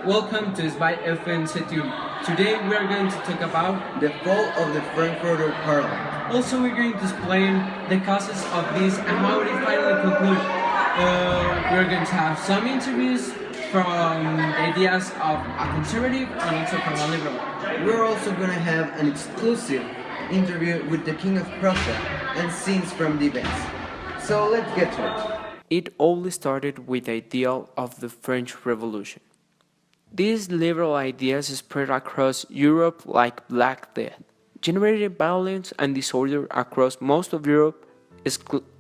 Welcome to Spy FN Setune. Today we are going to talk about the fall of the Frankfurter Parliament. Also, we're going to explain the causes of this and how it finally concluded. We're going to have some interviews from the ideas of a conservative and also from a liberal. We're also going to have an exclusive interview with the King of Prussia and scenes from the events. So let's get to it. It all started with the ideal of the French Revolution. These liberal ideas spread across Europe like Black Death, generated violence and disorder across most of Europe,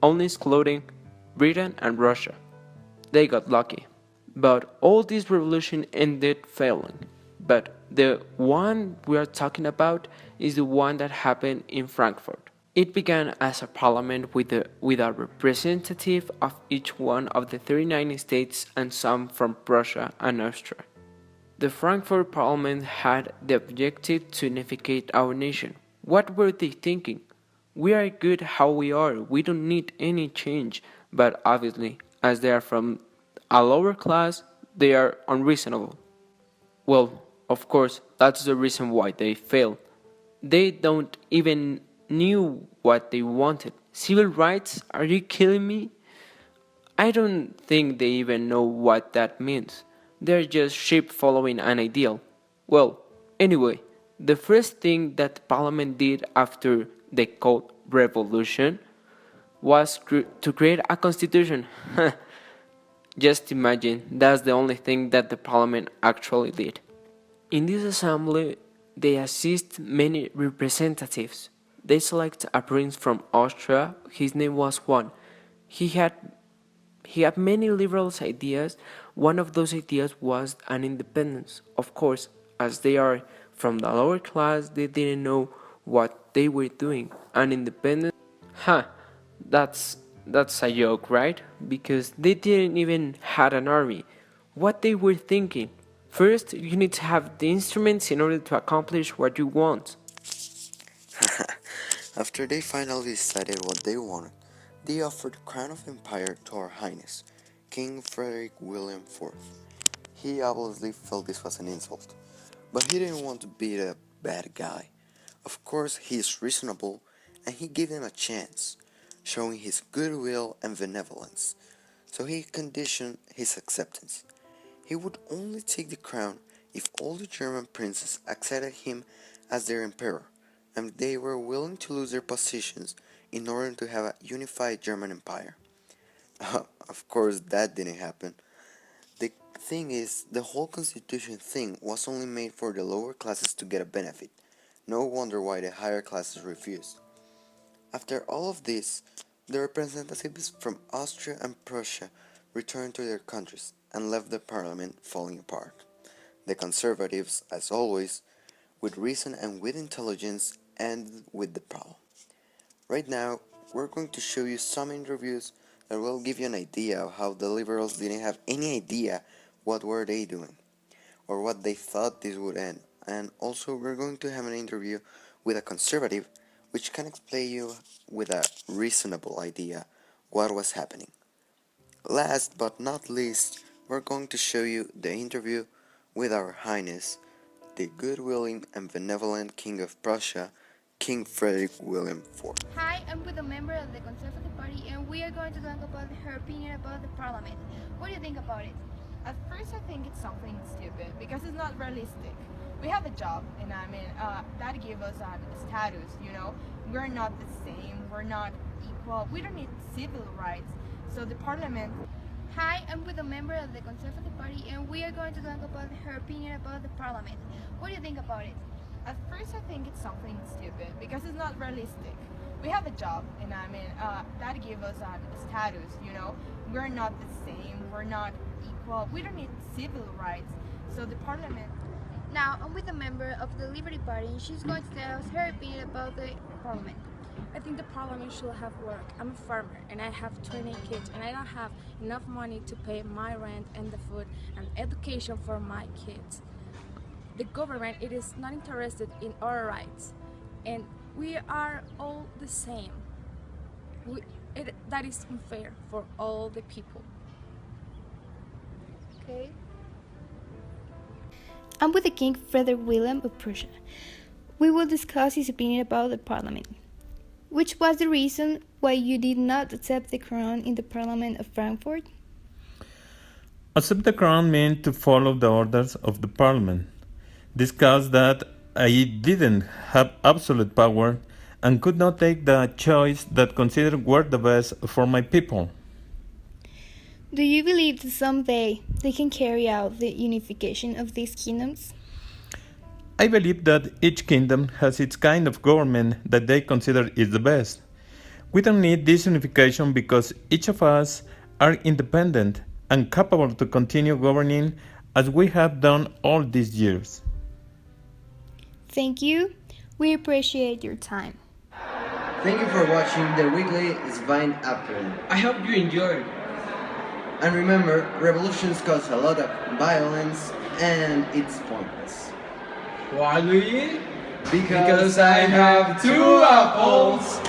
only excluding Britain and Russia. They got lucky. But all this revolution ended failing. But the one we are talking about is the one that happened in Frankfurt. It began as a parliament with a representative of each one of the 39 states and some from Prussia and Austria. The Frankfurt Parliament had the objective to unificate our nation. What were they thinking? We are good how we are, we don't need any change, but obviously, as they are from a lower class, they are unreasonable. Well, of course, that's the reason why they failed. They don't even knew what they wanted. Civil rights? Are you kidding me? I don't think they even know what that means. They're just sheep following an ideal. Well, anyway, the first thing that Parliament did after the called revolution was to create a constitution. Just imagine, that's the only thing that the Parliament actually did. In this assembly, they assist many representatives. They select a prince from Austria. His name was Juan. He had many liberal ideas. One of those ideas was an independence. Of course, as they are from the lower class, they didn't know what they were doing. An independence? That's a joke, right? Because they didn't even had an army. What they were thinking? First, you need to have the instruments in order to accomplish what you want. After they finally decided what they wanted, they offered the crown of empire to our highness, King Frederick William IV. He obviously felt this was an insult, but he didn't want to be a bad guy. Of course, he is reasonable, and he gave them a chance, showing his goodwill and benevolence, so he conditioned his acceptance. He would only take the crown if all the German princes accepted him as their emperor, and they were willing to lose their positions in order to have a unified German empire. Of course, that didn't happen. The thing is, the whole constitution thing was only made for the lower classes to get a benefit. No wonder why the higher classes refused. After all of this, the representatives from Austria and Prussia returned to their countries and left the parliament falling apart. The conservatives, as always, with reason and with intelligence, ended with the problem. Right now, we're going to show you some interviews that will give you an idea of how the liberals didn't have any idea what were they doing or what they thought this would end. And also we're going to have an interview with a conservative which can explain you with a reasonable idea what was happening. Last but not least, we're going to show you the interview with our highness, the good-willing and benevolent King of Prussia, King Frederick William IV. Hi, I'm with a member of the Conservative Party and we are going to talk about her opinion about the parliament. What do you think about it? At first I think it's something stupid because it's not realistic. We have a job and that gives us a status, you know. We're not the same, we're not equal, we don't need civil rights. So the parliament... Hi, I'm with a member of the Conservative Party and we are going to talk about her opinion about the parliament. What do you think about it? At first I think it's something stupid because it's not realistic. We have a job and that gives us a status, you know. We're not the same, we're not equal, we don't need civil rights. So the parliament... Now, I'm with a member of the Liberty Party and she's going to tell us her opinion about the parliament. I think the parliament should have work. I'm a farmer and I have 20 kids and I don't have enough money to pay my rent and the food and education for my kids. The government it is not interested in our rights and we are all the same. That is unfair for all the people. Okay. I'm with the King Frederick William of Prussia. We will discuss his opinion about the Parliament. Which was the reason why you did not accept the crown in the Parliament of Frankfurt? Accept the crown meant to follow the orders of the Parliament. Discuss that I didn't have absolute power and could not take the choice that considered were the best for my people. Do you believe that someday they can carry out the unification of these kingdoms? I believe that each kingdom has its kind of government that they consider is the best. We don't need this unification because each of us are independent and capable to continue governing as we have done all these years. Thank you. We appreciate your time. Thank you for watching the weekly Svine Afternoon. I hope you enjoyed. And remember, revolutions cause a lot of violence and it's pointless. Why, Louis? Because I have 2 apples!